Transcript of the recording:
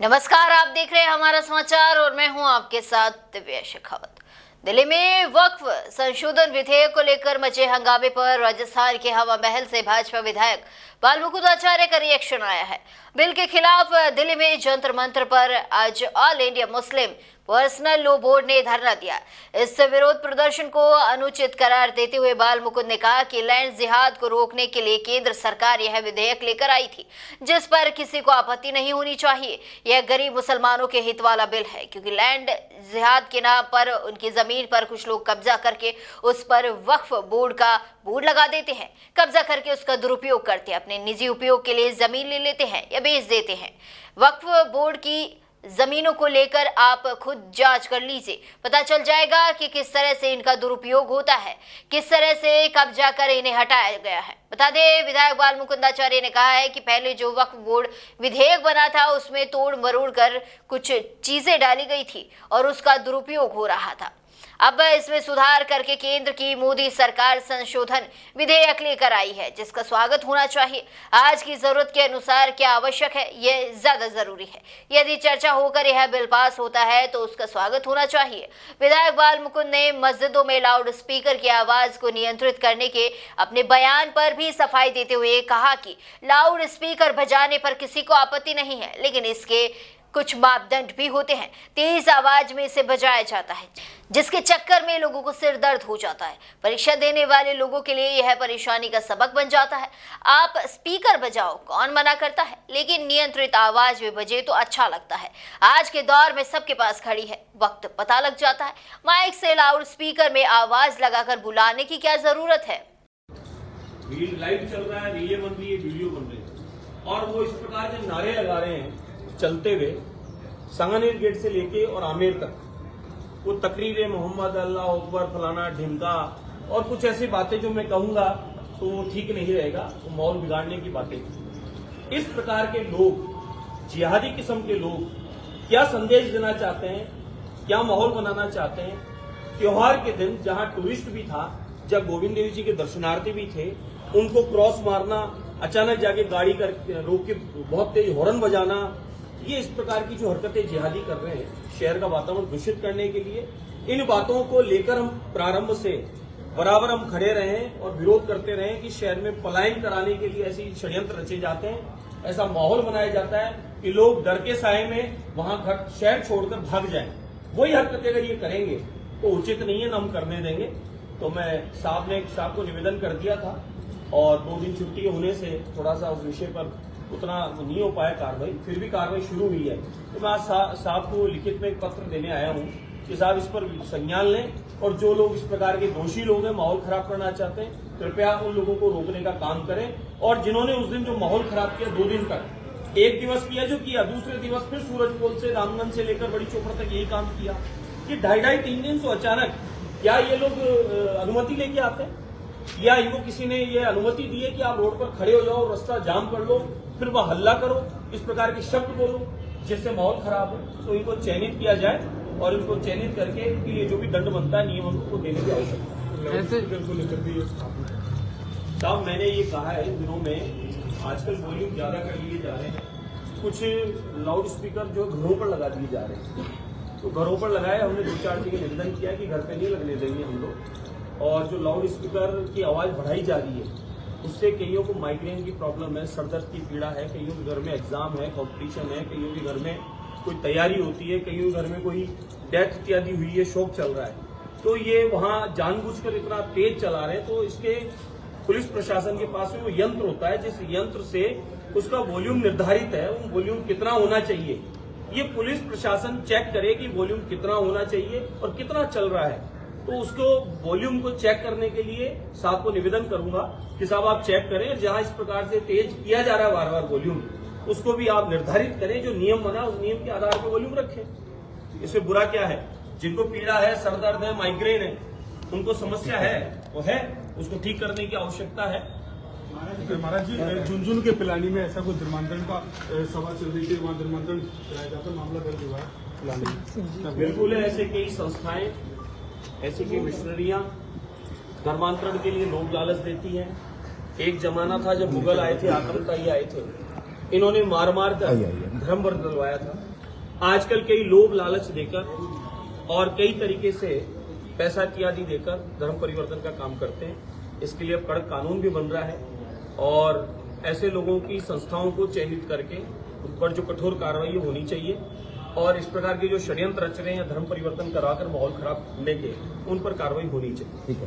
नमस्कार, आप देख रहे हैं हमारा समाचार और मैं हूं आपके साथ दिव्या शेखावत। दिल्ली में वक्फ संशोधन विधेयक को लेकर मचे हंगामे पर राजस्थान के हवा महल से भाजपा विधायक बाल मुकुंद आचार्य का रिएक्शन आया है। बिल के खिलाफ दिल्ली में जंतर मंतर पर आज all India Muslim personal law board ने धरना दिया। इस विरोध प्रदर्शन को अनुचित करार देते हुए बाल मुकुंद ने कहा कि लैंड जिहाद को रोकने के लिए केंद्र सरकार यह विधेयक लेकर आई थी, जिस पर किसी को आपत्ति नहीं होनी चाहिए। यह गरीब मुसलमानों के हित वाला बिल है, क्योंकि लैंड जिहाद के नाम पर उनकी जमीन पर कुछ लोग कब्जा करके उस पर वक्फ बोर्ड का बोर्ड लगा देते हैं। कब्जा करके उसका दुरुपयोग करते हैं, अपने निजी उपयोग के लिए जमीन ले लेते हैं या बेच देते हैं। वक्फ बोर्ड की जमीनों को लेकर आप खुद जांच कर लीजिए, पता चल जाएगा कि किस तरह से इनका दुरुपयोग होता है, किस तरह से कब्जा कर इन्हें हटाया गया है। बता दें, विधायक बाल मुकुंद आचार्य ने कहा है कि पहले जो वक्फ बोर्ड विधेयक बना था उसमें तोड़ मरोड़ कर कुछ चीजें डाली गई थी और उसका दुरुपयोग हो रहा था। अब इसमें सुधार करके केंद्र की मोदी सरकार संशोधन विधेयक लेकर आई है, जिसका स्वागत होना चाहिए। आज की जरूरत के अनुसार क्या आवश्यक है, यह ज्यादा जरूरी है। यदि चर्चा होकर यह बिल पास होता है तो उसका स्वागत होना चाहिए। विधायक बाल मुकुंद ने मस्जिदों में लाउड स्पीकर की आवाज को नियंत्रित करने के अपने बयान पर भी सफाई देते हुए कहा कि लाउड स्पीकर बजाने पर किसी को आपत्ति नहीं है, लेकिन इसके कुछ मापदंड भी होते हैं। तेज आवाज में इसे बजाया जाता है, जिसके चक्कर में लोगों को सिर दर्द हो जाता है। परीक्षा देने वाले लोगों के लिए यह परेशानी का सबक बन जाता है। आप स्पीकर बजाओ, कौन मना करता है, लेकिन नियंत्रित आवाज में बजे तो अच्छा लगता है। आज के दौर में सबके पास घड़ी है, वक्त पता लग जाता है। माइक से लाउड स्पीकर में आवाज लगाकर बुलाने की क्या जरूरत है। लाइव चल रहा है, रीलें बन रही है, वीडियो बन रही है और वो इस प्रकार के नारे लगा रहे हैं चलते हुए सांगानेर गेट से लेके और आमेर तक। वो तकरीरें मोहम्मद अल्लाह अकबर फलाना ढिमका और कुछ ऐसी बातें जो मैं कहूंगा तो वो ठीक नहीं रहेगा, वो माहौल बिगाड़ने की बातें थी। इस प्रकार के लोग, जिहादी किस्म के लोग क्या संदेश देना चाहते हैं, क्या माहौल बनाना चाहते हैं। त्योहार के दिन जहां टूरिस्ट भी था, जब गोविंद देव जी के दर्शनार्थी भी थे, उनको क्रॉस मारना, अचानक जाके गाड़ी कर रोक के बहुत तेज हॉर्न बजाना, ये इस प्रकार की जो हरकतें जिहादी कर रहे हैं शहर का वातावरण दूषित करने के लिए, इन बातों को लेकर हम प्रारंभ से बराबर हम खड़े रहे और विरोध करते रहे कि शहर में पलायन कराने के लिए ऐसे षड्यंत्र रचे जाते हैं, ऐसा माहौल बनाया जाता है कि लोग डर के साए में वहां घर शहर छोड़कर भाग जाएं। वही हरकतें अगर ये करेंगे तो उचित नहीं है, न हम करने देंगे। तो मैं साहब को निवेदन कर दिया था और 2 दिन छुट्टी होने से थोड़ा सा उस विषय पर उतना नहीं हो पाया कार्रवाई, फिर भी कार्रवाई शुरू हुई है। तो मैं आज साहब को लिखित में एक पत्र देने आया हूं कि साहब इस पर संज्ञान लें और जो लोग इस प्रकार के दोषी लोग हैं, माहौल खराब करना चाहते हैं, कृपया उन लोगों को रोकने का काम करें। और जिन्होंने उस दिन जो माहौल खराब किया 2 दिन तक, एक दिवस किया जो किया, दूसरे दिवस फिर सूरजपोल से रामगंज से लेकर बड़ी चौपड़ तक यही काम किया कि 2.5-3 दिन से अचानक क्या ये लोग अनुमति लेके आते हैं या इनको किसी ने ये अनुमति दी है कि आप रोड पर खड़े हो जाओ, रास्ता जाम कर लो, फिर वह हल्ला करो, इस प्रकार के शब्द बोलो जिससे माहौल खराब हो। तो इनको चयनित किया जाए और इनको चयनित करके ये जो भी दंड बनता है नियम को देने की आवश्यकता है। साहब मैंने ये कहा है, इन दिनों में आजकल वॉल्यूम ज्यादा कर लिए जा रहे हैं, कुछ लाउड स्पीकर जो घरों पर लगा दिए जा रहे हैं, तो घरों पर लगाए हमने 2-4 जगह निवेदन किया कि घर पे नहीं लगने देंगे हम लोग। और जो लाउड स्पीकर की आवाज बढ़ाई जा रही है उससे कईयों को माइग्रेन की प्रॉब्लम है, सरदर्द की पीड़ा है, कईयों के घर में एग्जाम है, कॉम्पिटिशन है, कईयों के घर में कोई तैयारी होती है, कईयों के घर में कोई डेथ इत्यादि हुई है, शोक चल रहा है, तो ये वहां जानबूझकर इतना तेज चला रहे हैं। तो इसके पुलिस प्रशासन के पास में वो यंत्र होता है, जिस यंत्र से उसका वॉल्यूम निर्धारित है, वो वॉल्यूम कितना होना चाहिए, ये पुलिस प्रशासन चेक करे कि वॉल्यूम कितना होना चाहिए और कितना चल रहा है। तो उसको वॉल्यूम को चेक करने के लिए साहब को निवेदन करूंगा कि साहब आप चेक करें, जहां इस प्रकार से तेज किया जा रहा है बार बार वॉल्यूम, उसको भी आप निर्धारित करें, जो नियम बना उस नियम के आधार पर वॉल्यूम रखें। इसमें बुरा क्या है? जिनको पीड़ा है, सरदर्द है, माइग्रेन है, उनको समस्या है, वो है, उसको ठीक करने की आवश्यकता है। महाराज जी, झुंझुनू के पिलानी में ऐसा कोई धर्मांतरण का सभा चल रही थी, वहाँ धर्मांतरण कराया जाता, मामला दर्ज हुआ है पिलानी। बिल्कुल है, ऐसे कई संस्थाएं, ऐसी कई मिशनरियां धर्मांतरण के लिए लोग लालच देती हैं। एक जमाना था जब मुगल आए थे, आक्रमणकारी आए थे, इन्होंने मार मार कर धर्म बदलवाया था। आजकल कई लोभ लालच देकर और कई तरीके से पैसा इत्यादि देकर धर्म परिवर्तन का काम करते हैं। इसके लिए अब कड़क कानून भी बन रहा है और ऐसे लोगों की संस्थाओं को चिन्हित करके उन पर जो कठोर कार्रवाई होनी चाहिए और इस प्रकार के जो षड्यंत्र रच रहे हैं धर्म परिवर्तन कराकर माहौल खराब करने के, उन पर कार्रवाई होनी चाहिए।